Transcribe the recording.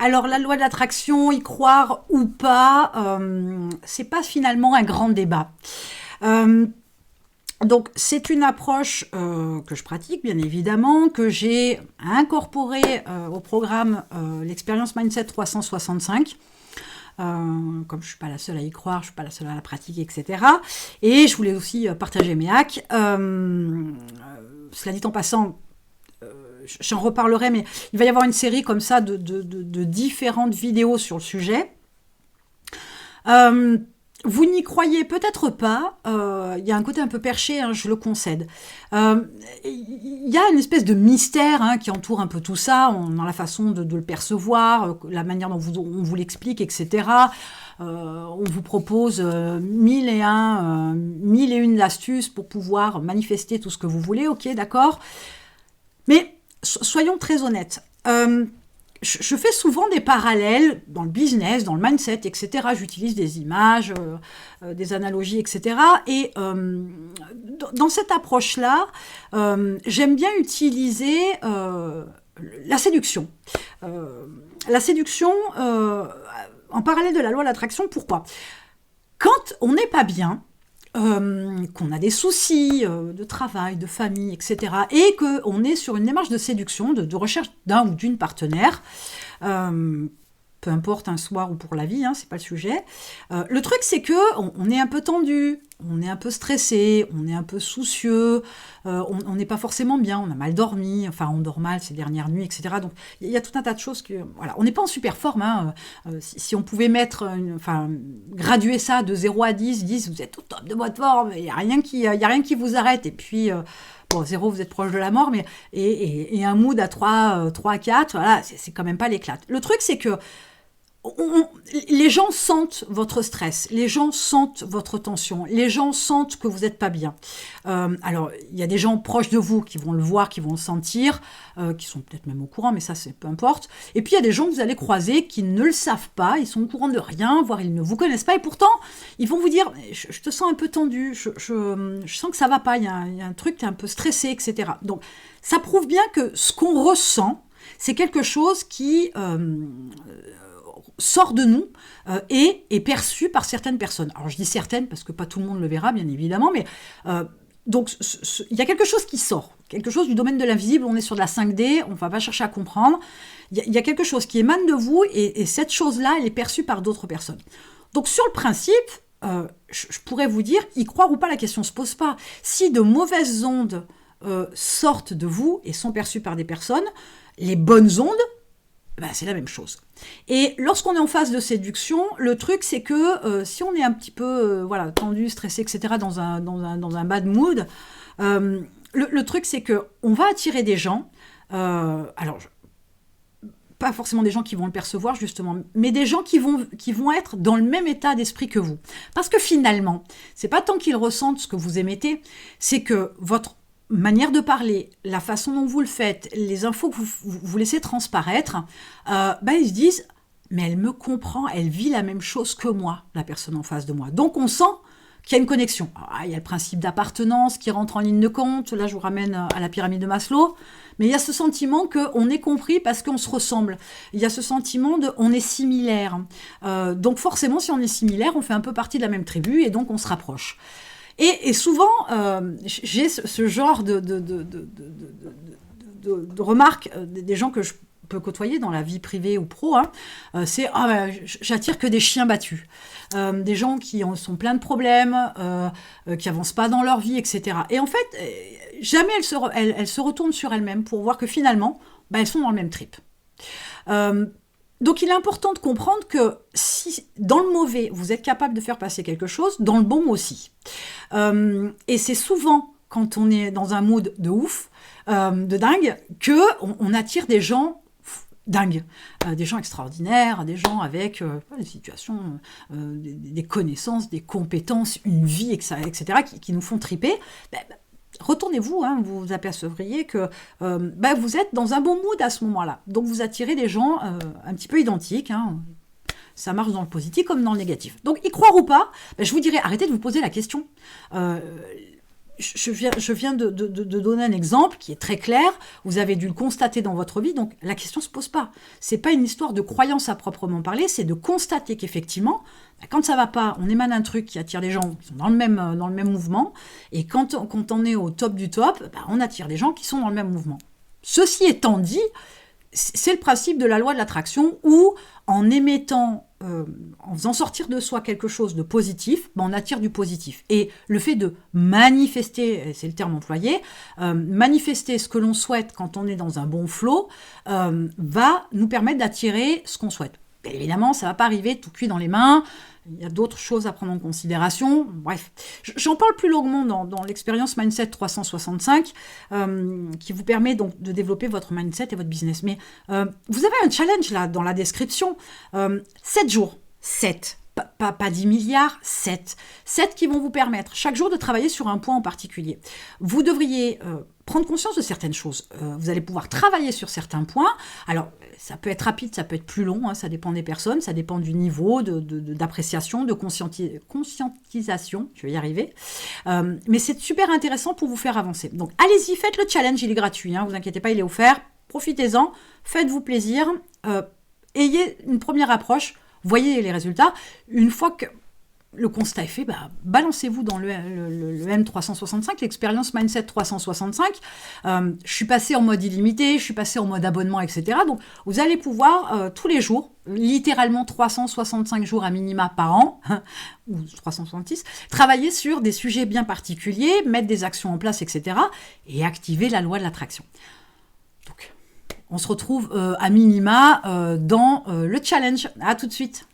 Alors, la loi de l'attraction, y croire ou pas, c'est pas finalement un grand débat. Euh, donc, c'est une approche que je pratique, bien évidemment, que j'ai incorporée au programme l'expérience Mindset 365. Comme je ne suis pas la seule à y croire, je ne suis pas la seule à la pratiquer, etc. Et je voulais aussi partager mes hacks. Cela dit en passant, j'en reparlerai, mais il va y avoir une série comme ça de différentes vidéos sur le sujet. Vous n'y croyez peut-être pas, il y a un côté un peu perché, hein, je le concède. Il y a une espèce de mystère qui entoure un peu tout ça, dans la façon de le percevoir, la manière dont on vous l'explique, etc. On vous propose mille et une astuces pour pouvoir manifester tout ce que vous voulez, ok, d'accord. Mais soyons très honnêtes. Je fais souvent des parallèles dans le business, dans le mindset, etc. J'utilise des images, des analogies, etc. Et dans cette approche-là, j'aime bien utiliser la séduction. La séduction en parallèle de la loi de l'attraction, pourquoi ? Quand on n'est pas bien, qu'on a des soucis de travail, de famille, etc., et qu'on est sur une démarche de séduction, de recherche d'un ou d'une partenaire, peu importe un soir ou pour la vie, c'est pas le sujet. Le truc, c'est que on est un peu tendu, on est un peu stressé, on est un peu soucieux, on n'est pas forcément bien, on a mal dormi, enfin on dort mal ces dernières nuits, etc. Donc il y a tout un tas de choses que, voilà, on n'est pas en super forme. Si on pouvait graduer ça de 0 à 10, vous êtes au top de votre forme, il n'y a rien qui vous arrête, et puis... Bon, 0, vous êtes proche de la mort, mais et un mood à 3 à 4, voilà, c'est quand même pas l'éclate. Le truc, c'est que les gens sentent votre stress, les gens sentent votre tension, les gens sentent que vous n'êtes pas bien. Alors, il y a des gens proches de vous qui vont le voir, qui vont le sentir, qui sont peut-être même au courant, mais ça, c'est peu importe. Et puis, il y a des gens que vous allez croiser qui ne le savent pas, ils sont au courant de rien, voire ils ne vous connaissent pas, et pourtant, ils vont vous dire « je te sens un peu tendu, je sens que ça va pas, il y a un truc, tu es un peu stressé, etc. » Donc, ça prouve bien que ce qu'on ressent, c'est quelque chose qui... sort de nous et est perçu par certaines personnes. Alors je dis certaines parce que pas tout le monde le verra bien évidemment, mais donc il y a quelque chose qui sort, quelque chose du domaine de l'invisible, on est sur de la 5D, on ne va pas chercher à comprendre, il y a quelque chose qui émane de vous et cette chose-là, elle est perçue par d'autres personnes. Donc sur le principe, je pourrais vous dire, y croire ou pas, la question ne se pose pas. Si de mauvaises ondes sortent de vous et sont perçues par des personnes, les bonnes ondes, c'est la même chose. Et lorsqu'on est en phase de séduction, le truc, c'est que si on est un petit peu tendu, stressé, etc., dans un bad mood, le truc, c'est qu'on va attirer des gens, alors, pas forcément des gens qui vont le percevoir, justement, mais des gens qui vont être dans le même état d'esprit que vous. Parce que finalement, c'est pas tant qu'ils ressentent ce que vous émettez, c'est que votre manière de parler, la façon dont vous le faites, les infos que vous laissez transparaître, ils se disent « mais elle me comprend, elle vit la même chose que moi, la personne en face de moi ». Donc on sent qu'il y a une connexion. Il y a le principe d'appartenance qui rentre en ligne de compte, là je vous ramène à la pyramide de Maslow, mais il y a ce sentiment qu'on est compris parce qu'on se ressemble. Il y a ce sentiment on est similaire. Donc forcément, si on est similaire, on fait un peu partie de la même tribu et donc on se rapproche. Et souvent, j'ai ce genre de remarques des gens que je peux côtoyer dans la vie privée ou pro, c'est j'attire que des chiens battus, des gens qui sont pleins de problèmes, qui avancent pas dans leur vie, etc. Et en fait, jamais elles se retournent sur elles-mêmes pour voir que finalement, elles sont dans le même trip. Donc il est important de comprendre que si dans le mauvais, vous êtes capable de faire passer quelque chose, dans le bon aussi. Et c'est souvent quand on est dans un mood de ouf, de dingue, qu'on attire des gens dingues, des gens extraordinaires, des gens avec des situations, des connaissances, des compétences, une vie, etc., qui nous font triper. Retournez-vous, vous apercevriez que vous êtes dans un bon mood à ce moment-là. Donc vous attirez des gens un petit peu identiques. Ça marche dans le positif comme dans le négatif. Donc y croire ou pas, je vous dirais, arrêtez de vous poser la question. je viens de donner un exemple qui est très clair. Vous avez dû le constater dans votre vie, donc la question ne se pose pas. C'est pas une histoire de croyance à proprement parler, c'est de constater qu'effectivement, quand ça va pas, on émane un truc qui attire les gens qui sont dans le même mouvement, et quand on est au top du top, on attire des gens qui sont dans le même mouvement. Ceci étant dit, c'est le principe de la loi de l'attraction où, en émettant, en faisant sortir de soi quelque chose de positif, on attire du positif. Et le fait de manifester, c'est le terme employé, manifester ce que l'on souhaite quand on est dans un bon flow, va nous permettre d'attirer ce qu'on souhaite. Bien évidemment, ça ne va pas arriver tout cuit dans les mains. Il y a d'autres choses à prendre en considération. Bref, j'en parle plus longuement dans l'expérience Mindset 365 qui vous permet donc de développer votre mindset et votre business. Mais vous avez un challenge là dans la description. 7 jours. 7. Pas 10 milliards, 7. 7 qui vont vous permettre chaque jour de travailler sur un point en particulier. Vous devriez prendre conscience de certaines choses. Vous allez pouvoir travailler sur certains points. Alors, ça peut être rapide, ça peut être plus long, ça dépend des personnes, ça dépend du niveau d'appréciation, de conscientisation, je vais y arriver. Mais c'est super intéressant pour vous faire avancer. Donc, allez-y, faites le challenge, il est gratuit, vous inquiétez pas, il est offert. Profitez-en, faites-vous plaisir, ayez une première approche, voyez les résultats. Une fois que le constat est fait, balancez-vous dans le M365, l'expérience Mindset 365. Je suis passée en mode illimité, je suis passée en mode abonnement, etc. Donc, vous allez pouvoir tous les jours, littéralement 365 jours à minima par an, ou 366, travailler sur des sujets bien particuliers, mettre des actions en place, etc. et activer la loi de l'attraction. Donc, on se retrouve à minima dans le challenge. À tout de suite.